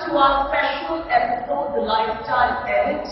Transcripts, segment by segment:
to our special episode, The Lifestyle Edit,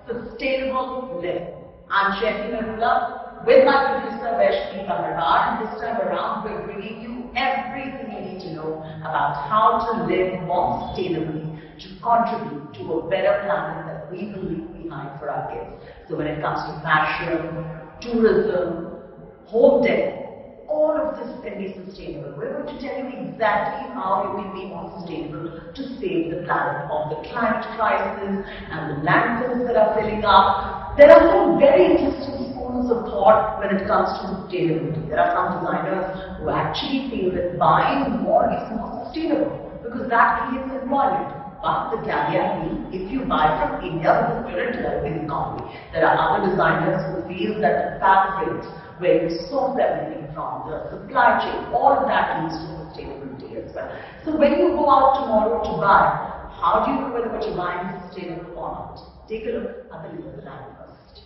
Sustainably. I'm Chaiti Narula with my producer Vaishali Shadangule, and this time around we're bringing you everything you need to know about how to live more sustainably to contribute to a better planet that we will leave behind for our kids. So when it comes to fashion, tourism, home decor, all of this can be sustainable. We're going to tell you exactly how you can be more sustainable to save the planet from the climate crisis and the landfills that are filling up. There are some very interesting schools of thought when it comes to sustainability. There are some designers who actually feel that buying more is more sustainable because that creates employment. But the caveat is, if you buy from India, because we're a developing economy, there are other designers who feel that the fabrics, where you source everything from, the supply chain, all of that leads to sustainability as well. So when you go out tomorrow to buy, how do you know whether what you're buying is sustainable or not? Take a look at the list that I first.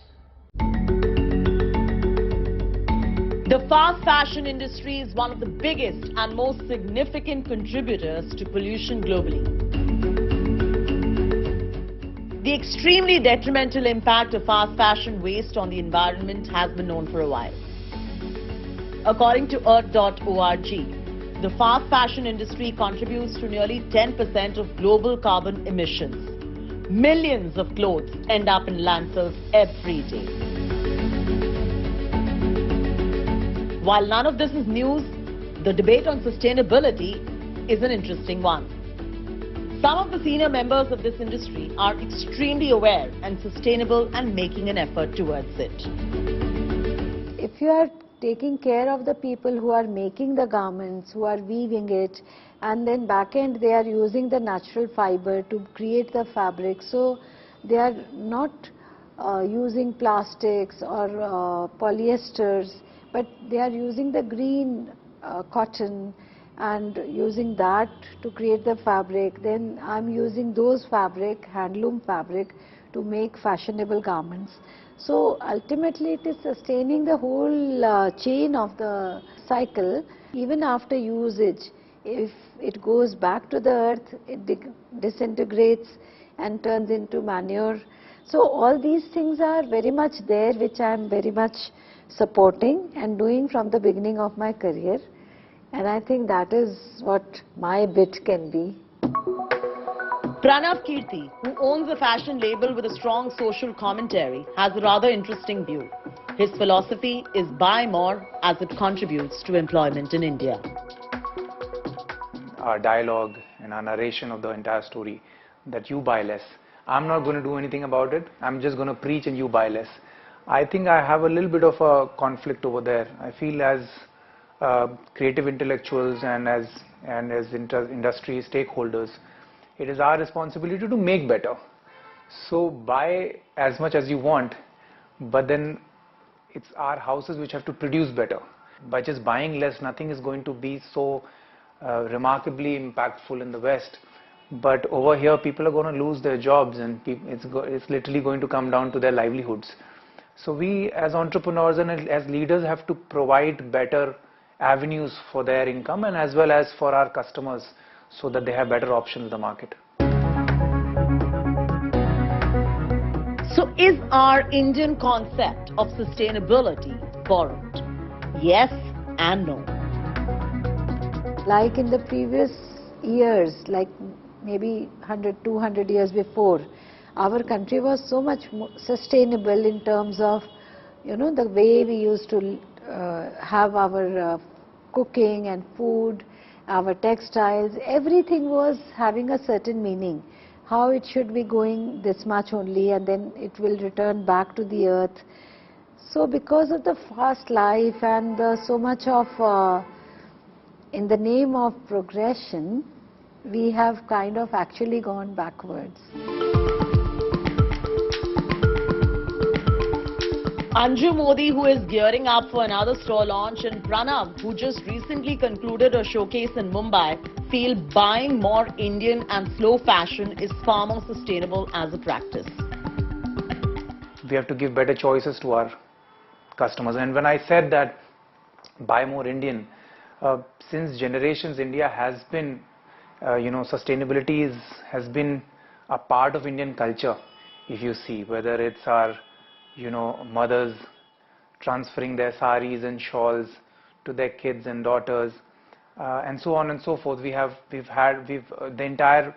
The fast fashion industry is one of the biggest and most significant contributors to pollution globally. The extremely detrimental impact of fast fashion waste on the environment has been known for a while. According to earth.org, the fast fashion industry contributes to nearly 10% of global carbon emissions. Millions of clothes end up in landfills every day. While none of this is news, the debate on sustainability is an interesting one. Some of the senior members of this industry are extremely aware and sustainable and making an effort towards it. If you are taking care of the people who are making the garments, who are weaving it, and then back end they are using the natural fiber to create the fabric, so they are not using plastics or polyesters, but they are using the green cotton and using that to create the fabric. Then I'm using those fabric, handloom fabric, to make fashionable garments. So ultimately it is sustaining the whole chain of the cycle. Even after usage, if it goes back to the earth, it disintegrates and turns into manure. So all these things are very much there, which I am very much supporting and doing from the beginning of my career. And I think that is what my bit can be. Pranav Kirti, who owns a fashion label with a strong social commentary, has a rather interesting view. His philosophy is buy more as it contributes to employment in India. Our dialogue and our narration of the entire story, that you buy less. I'm not going to do anything about it. I'm just going to preach and you buy less. I think I have a little bit of a conflict over there. I feel as creative intellectuals and as industry stakeholders, it is our responsibility to make better. So buy as much as you want, but then it's our houses which have to produce better. By just buying less, nothing is going to be so remarkably impactful in the West. But over here, people are going to lose their jobs, and it's literally going to come down to their livelihoods. So we as entrepreneurs and as leaders have to provide better avenues for their income and as well as for our customers so that they have better options in the market. So is our Indian concept of sustainability borrowed? Yes and no. Like in the previous years, like maybe 100, 200 years before, our country was so much more sustainable in terms of, you know, the way we used to have our cooking and food, our textiles, everything was having a certain meaning. How it should be going this much only and then it will return back to the earth. So because of the fast life and so much of, in the name of progression, we have kind of actually gone backwards. Anju Modi, who is gearing up for another store launch, and Pranav, who just recently concluded a showcase in Mumbai, feel buying more Indian and slow fashion is far more sustainable as a practice. We have to give better choices to our customers. And when I said that buy more Indian, since generations India has been sustainability has been a part of Indian culture. If you see, whether it's our, mothers transferring their saris and shawls to their kids and daughters, and so on and so forth. The entire,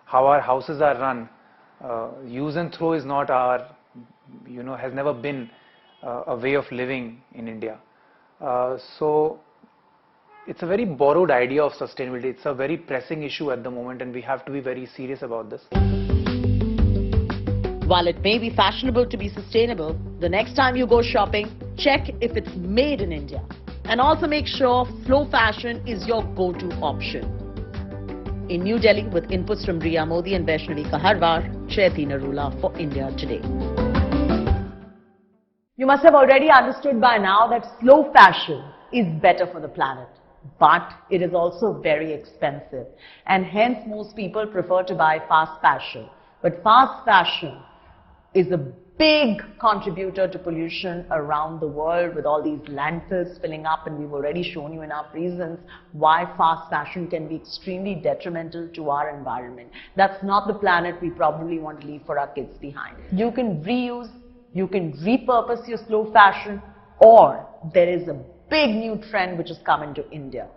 how our houses are run. Use and throw is not our, has never been a way of living in India. So it's a very borrowed idea of sustainability. It's a very pressing issue at the moment, and we have to be very serious about this. While it may be fashionable to be sustainable, the next time you go shopping, check if it's made in India. And also make sure slow fashion is your go-to option. In New Delhi, with inputs from Riya Modi and Vaishali Chaiti Narula for India Today. You must have already understood by now that slow fashion is better for the planet. But it is also very expensive. And hence most people prefer to buy fast fashion. But fast fashion is a big contributor to pollution around the world, with all these landfills filling up, and we've already shown you enough reasons why fast fashion can be extremely detrimental to our environment. That's not the planet we probably want to leave for our kids behind. You can reuse, you can repurpose your slow fashion, or there is a big new trend which has come into India,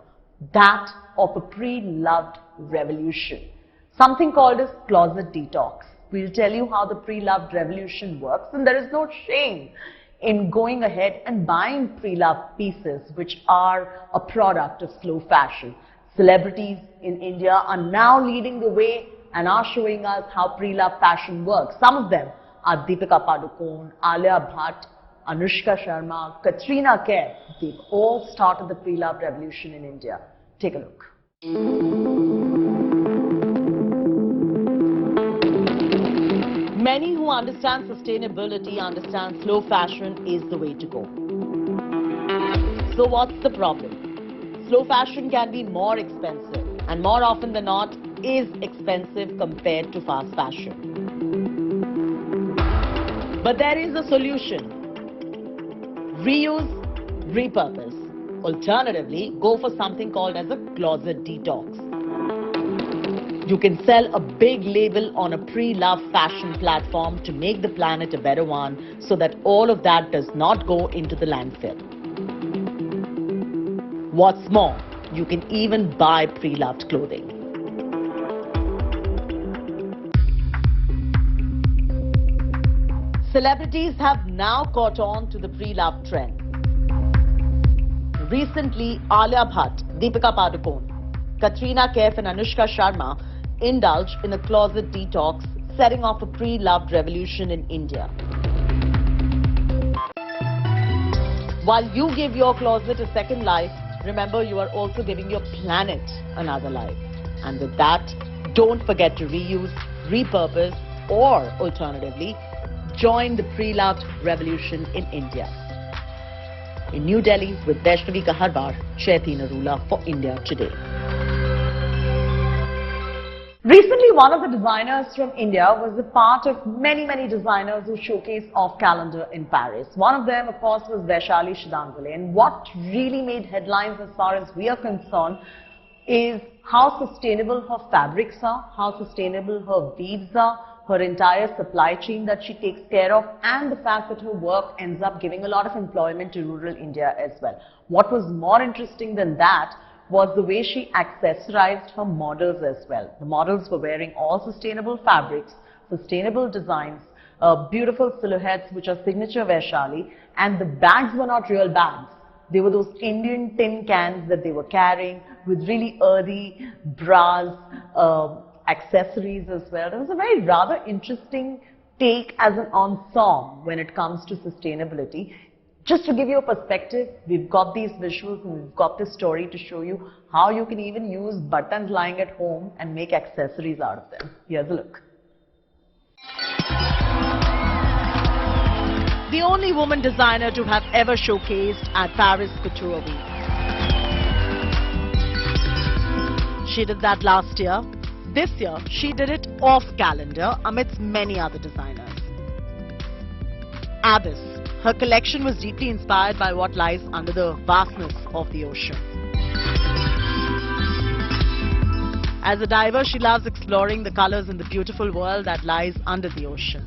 that of a pre-loved revolution, something called as closet detox. We'll tell you how the pre-loved revolution works, and there is no shame in going ahead and buying pre-loved pieces which are a product of slow fashion. Celebrities in India are now leading the way and are showing us how pre-loved fashion works. Some of them are Deepika Padukone, Alia Bhatt, Anushka Sharma, Katrina Kaif. They've all started the pre-loved revolution in India. Take a look. Many who understand sustainability understand slow fashion is the way to go. So what's the problem? Slow fashion can be more expensive, and more often than not is expensive compared to fast fashion. But there is a solution. Reuse, repurpose. Alternatively, go for something called as a closet detox. You can sell a big label on a pre-loved fashion platform to make the planet a better one, so that all of that does not go into the landfill. What's more, you can even buy pre-loved clothing. Celebrities have now caught on to the pre-loved trend. Recently, Alia Bhatt, Deepika Padukone, Katrina Kaif and Anushka Sharma indulged in a closet detox, setting off a pre-loved revolution in India. While you give your closet a second life, remember you are also giving your planet another life. And with that, don't forget to reuse, repurpose, or alternatively, join the pre-loved revolution in India. In New Delhi, with Vaishali Chaiti Narula for India Today. Recently, one of the designers from India was a part of many designers who showcased off calendar in Paris. One of them, of course, was Vaishali Shadangule. And what really made headlines as far as we are concerned is how sustainable her fabrics are, how sustainable her weaves are, her entire supply chain that she takes care of, and the fact that her work ends up giving a lot of employment to rural India as well. What was more interesting than that was the way she accessorized her models as well. The models were wearing all sustainable fabrics, sustainable designs, beautiful silhouettes which are signature Vaishali, and the bags were not real bags. They were those Indian tin cans that they were carrying with really earthy bras, accessories as well. It was a very rather interesting take as an ensemble when it comes to sustainability. Just to give you a perspective, we've got these visuals and we've got this story to show you how you can even use buttons lying at home and make accessories out of them. Here's a look. The only woman designer to have ever showcased at Paris Couture Week. She did that last year. This year, she did it off calendar amidst many other designers. Abyss. Her collection was deeply inspired by what lies under the vastness of the ocean. As a diver, she loves exploring the colors in the beautiful world that lies under the ocean.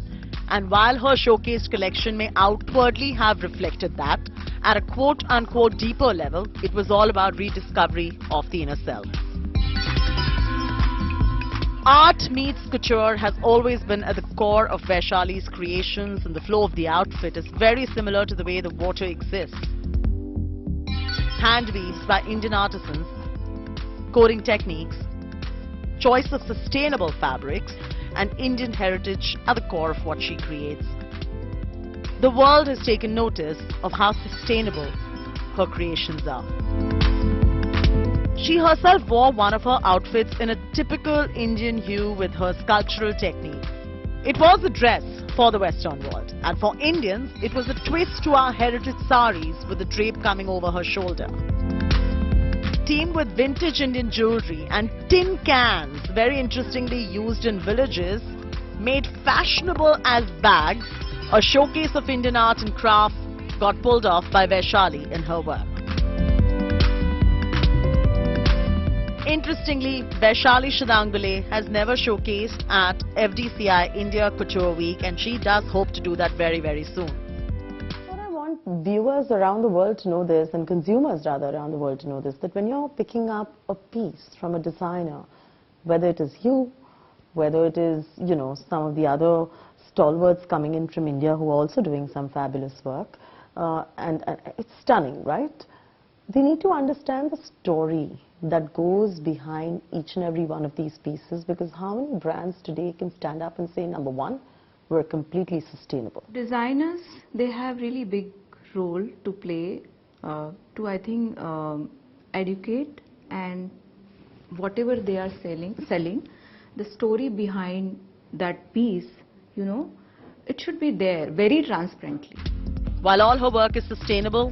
And while her showcased collection may outwardly have reflected that, at a quote-unquote deeper level, it was all about rediscovery of the inner self. Art meets couture has always been at the core of Vaishali's creations, and the flow of the outfit is very similar to the way the water exists. Hand weaves by Indian artisans, coding techniques, choice of sustainable fabrics, and Indian heritage are the core of what she creates. The world has taken notice of how sustainable her creations are. She herself wore one of her outfits in a typical Indian hue with her sculptural technique. It was a dress for the Western world, and for Indians, it was a twist to our heritage saris with the drape coming over her shoulder. Teamed with vintage Indian jewellery and tin cans, very interestingly used in villages, made fashionable as bags, a showcase of Indian art and craft got pulled off by Vaishali in her work. Interestingly, Vaishali Shadangule has never showcased at FDCI India Couture Week, and she does hope to do that very, very soon. What I want viewers around the world to know this, and consumers rather around the world to know this, that when you're picking up a piece from a designer, whether it is you, whether it is, you know, some of the other stalwarts coming in from India who are also doing some fabulous work, and it's stunning, right? They need to understand the story that goes behind each and every one of these pieces, because how many brands today can stand up and say, number one, we're completely sustainable? Designers, they have really big role to play to, I think, educate, and whatever they are selling, the story behind that piece, you know, it should be there very transparently. While all her work is sustainable,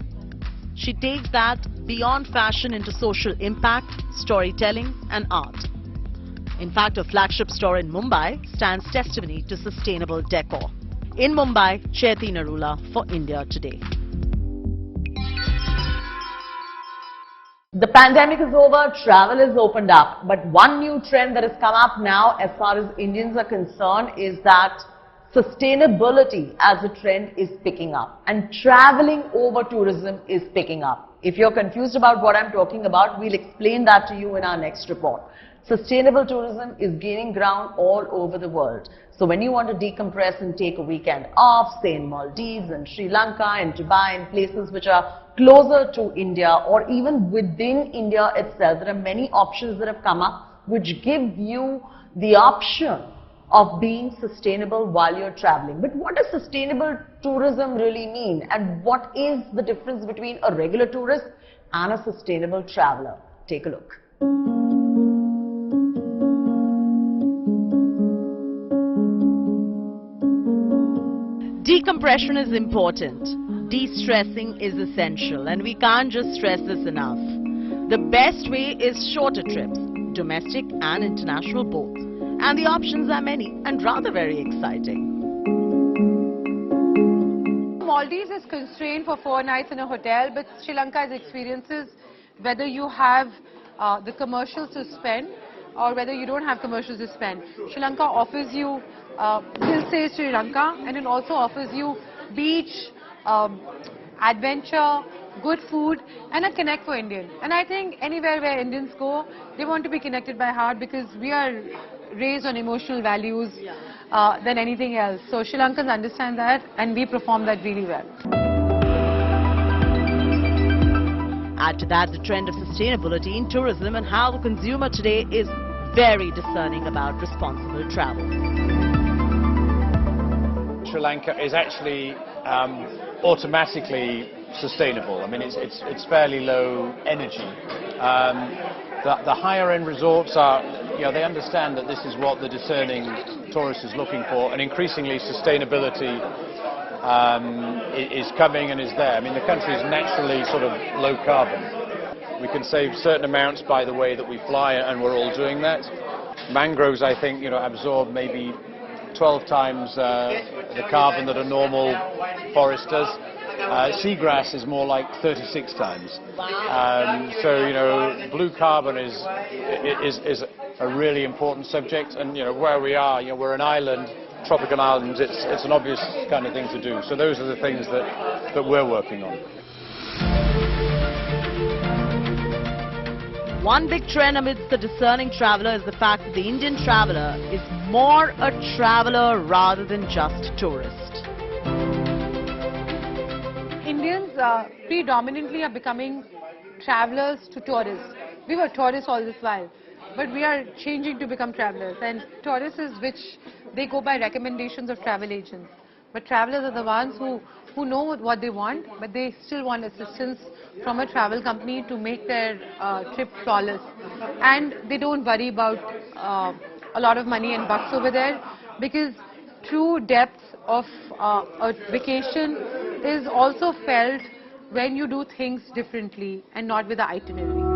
she takes that beyond fashion into social impact, storytelling and art. In fact, her flagship store in Mumbai stands testimony to sustainable decor. In Mumbai, Chaiti Narula for India Today. The pandemic is over, travel is opened up, but one new trend that has come up now as far as Indians are concerned is that sustainability as a trend is picking up, and traveling over tourism is picking up. If you're confused about what I'm talking about, we'll explain that to you in our next report. Sustainable tourism is gaining ground all over the world. So when you want to decompress and take a weekend off, say in Maldives and Sri Lanka and Dubai and places which are closer to India, or even within India itself, there are many options that have come up which give you the option of being sustainable while you're traveling. But what does sustainable tourism really mean? And what is the difference between a regular tourist and a sustainable traveler? Take a look. Decompression is important. De-stressing is essential, and we can't just stress this enough. The best way is shorter trips, domestic and international both. And the options are many and rather very exciting. Maldives is constrained for 4 nights in a hotel, but Sri Lanka's experiences, whether you have the commercials to spend or whether you don't have commercials to spend. Sri Lanka offers you hill stays Sri Lanka, and it also offers you beach, adventure, good food, and a connect for Indian. And I think anywhere where Indians go, they want to be connected by heart, because we are raised on emotional values than anything else. So Sri Lankans understand that, and we perform that really well. Add to that the trend of sustainability in tourism and how the consumer today is very discerning about responsible travel. Sri Lanka is actually automatically sustainable. I mean, it's fairly low energy. The higher end resorts are, you know, they understand that this is what the discerning tourist is looking for, and increasingly sustainability is coming and is there. I mean, the country is naturally sort of low carbon. We can save certain amounts by the way that we fly, and we're all doing that. Mangroves, I think, you know, absorb maybe 12 times the carbon that a normal forest does. Seagrass is more like 36 times. So, you know, blue carbon is a really important subject. And where we are, we're an island, tropical island. It's an obvious kind of thing to do. So those are the things that we're working on. One big trend amidst the discerning traveller is the fact that the Indian traveller is more a traveller rather than just tourist. Indians predominantly are becoming travellers to tourists. We were tourists all this while, but we are changing to become travellers. And tourists is which they go by recommendations of travel agents. But travellers are the ones who know what they want, but they still want assistance from a travel company to make their trip flawless. And they don't worry about a lot of money and bucks over there, because true depth of a vacation is also felt when you do things differently and not with the itinerary.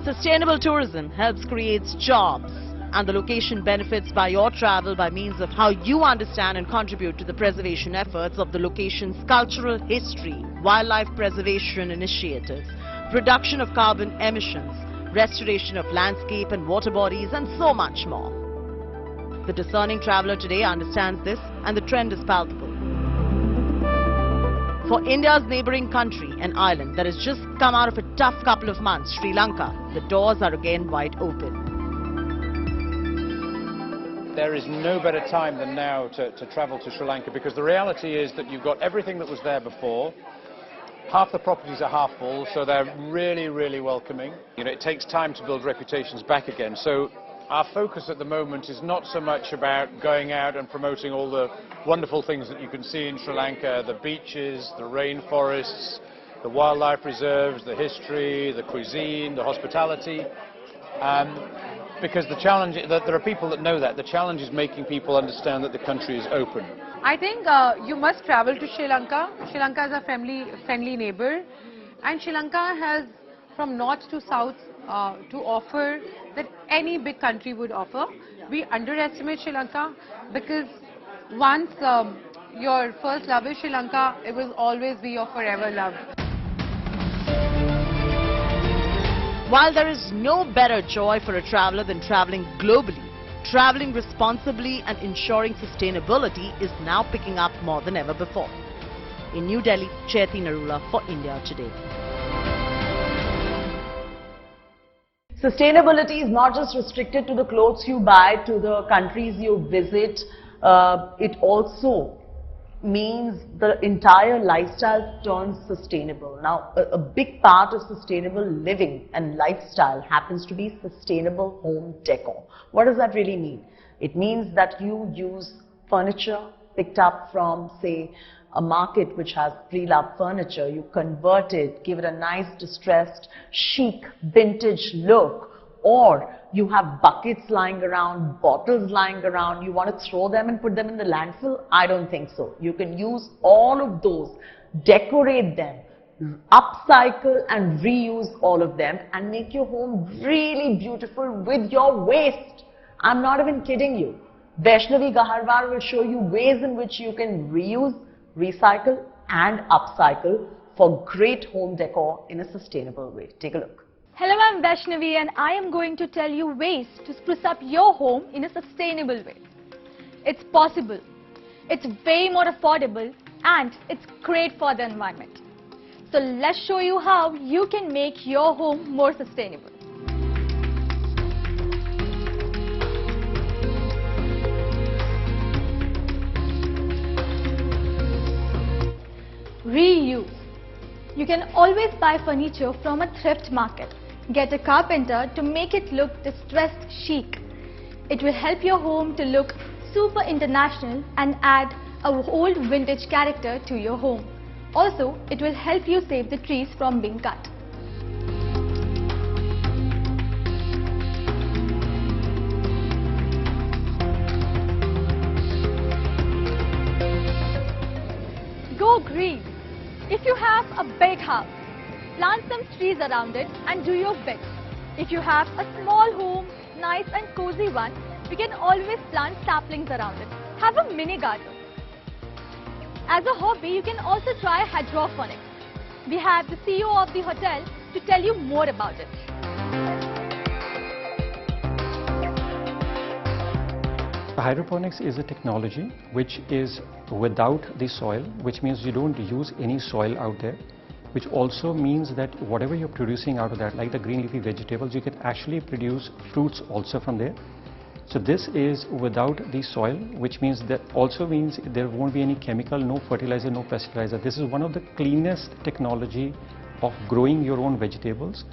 Sustainable tourism helps create jobs, and the location benefits by your travel by means of how you understand and contribute to the preservation efforts of the location's cultural history, wildlife preservation initiatives, reduction of carbon emissions, restoration of landscape and water bodies, and so much more. The discerning traveller today understands this, and the trend is palpable. For India's neighbouring country and island that has just come out of a tough couple of months, Sri Lanka, the doors are again wide open. There is no better time than now to travel to Sri Lanka, because the reality is that you've got everything that was there before. Half the properties are half full, so they're really, really welcoming. It takes time to build reputations back again. So our focus at the moment is not so much about going out and promoting all the wonderful things that you can see in Sri Lanka, the beaches, the rainforests, the wildlife reserves, the history, the cuisine, the hospitality. Because the challenge, there are people that know that. The challenge is making people understand that the country is open. I think you must travel to Sri Lanka. Sri Lanka is a friendly neighbour, and Sri Lanka has from north to south to offer that any big country would offer. We underestimate Sri Lanka because once your first love is Sri Lanka, it will always be your forever love. While there is no better joy for a traveller than travelling globally, travelling responsibly and ensuring sustainability is now picking up more than ever before. In New Delhi, Chaiti Narula for India Today. Sustainability is not just restricted to the clothes you buy, to the countries you visit. It also means the entire lifestyle turns sustainable. Now, a big part of sustainable living and lifestyle happens to be sustainable home decor. What does that really mean? It means that you use furniture picked up from, say, a market which has pre-loved furniture. You convert it, give it a nice distressed, chic, vintage look. Or you have buckets lying around, bottles lying around, you want to throw them and put them in the landfill? I don't think so. You can use all of those, decorate them, upcycle and reuse all of them and make your home really beautiful with your waste. I'm not even kidding you. Vaishali Gaharwar will show you ways in which you can reuse, recycle and upcycle for great home decor in a sustainable way. Take a look. Hello, I'm Vaishnavi and I am going to tell you ways to spruce up your home in a sustainable way. It's possible, it's way more affordable and it's great for the environment. So let's show you how you can make your home more sustainable. Reuse. You can always buy furniture from a thrift market. Get a carpenter to make it look distressed chic. It will help your home to look super international and add a old vintage character to your home. Also, it will help you save the trees from being cut. Go green. If you have a big house, plant some trees around it and do your bit. If you have a small home, nice and cozy one, you can always plant saplings around it. Have a mini garden. As a hobby, you can also try hydroponics. We have the CEO of the hotel to tell you more about it. So hydroponics is a technology which is without the soil, which means you don't use any soil out there, which also means that whatever you're producing out of that, like the green leafy vegetables, you can actually produce fruits also from there. So this is without the soil, which means that also means there won't be any chemical, no fertilizer, no pesticizer. This is one of the cleanest technology of growing your own vegetables.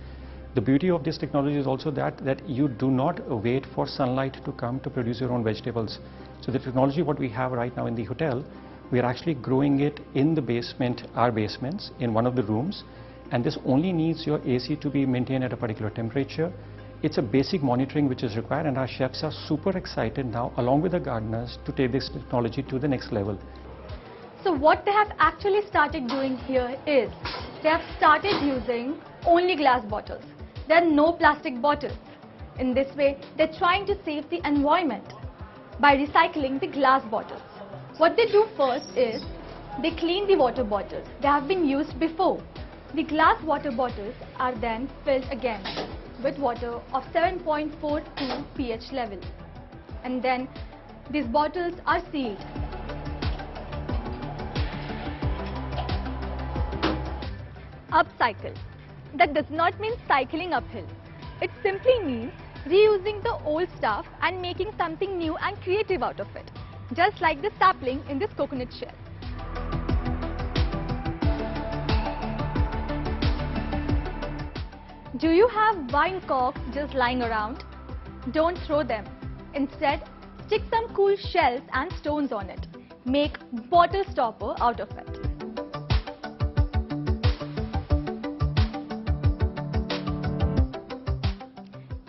The beauty of this technology is also that you do not wait for sunlight to come to produce your own vegetables. So the technology what we have right now in the hotel, we are actually growing it in the basement, our basements, in one of the rooms, and this only needs your AC to be maintained at a particular temperature. It's a basic monitoring which is required, and our chefs are super excited now, along with the gardeners, to take this technology to the next level. So what they have actually started doing here is, they have started using only glass bottles. There are no plastic bottles. In this way, they're trying to save the environment by recycling the glass bottles. What they do first is, they clean the water bottles. They have been used before. The glass water bottles are then filled again with water of 7.42 pH level. And then these bottles are sealed. Upcycle. That does not mean cycling uphill. It simply means reusing the old stuff and making something new and creative out of it. Just like the sapling in this coconut shell. Do you have wine corks just lying around? Don't throw them. Instead, stick some cool shells and stones on it. Make bottle stopper out of it.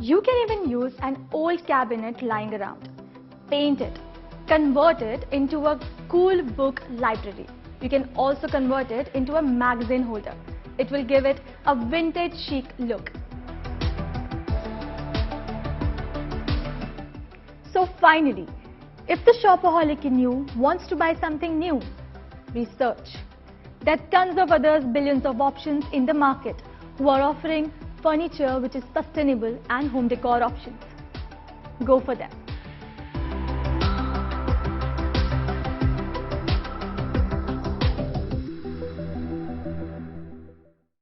You can even use an old cabinet lying around. Paint it. Convert it into a cool book library. You can also convert it into a magazine holder. It will give it a vintage chic look. So finally, if the shopaholic in you wants to buy something new, research. There are tons of others, billions of options in the market who are offering furniture which is sustainable and home decor options. Go for them.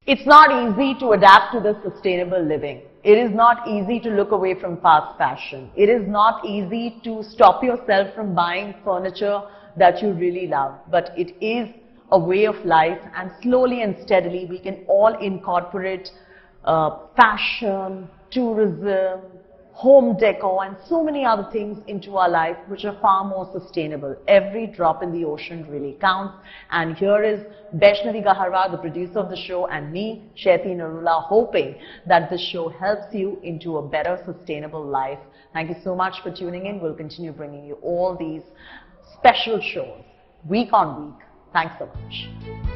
It's not easy to adapt to the sustainable living. It is not easy to look away from fast fashion. It is not easy to stop yourself from buying furniture that you really love. But it is a way of life, and slowly and steadily we can all incorporate fashion, tourism, home decor and so many other things into our life which are far more sustainable. Every drop in the ocean really counts. And here is Vaishali Gaharwal, the producer of the show, and me, Chaiti Narula, hoping that this show helps you into a better sustainable life. Thank you so much for tuning in. We'll continue bringing you all these special shows week on week. Thanks so much.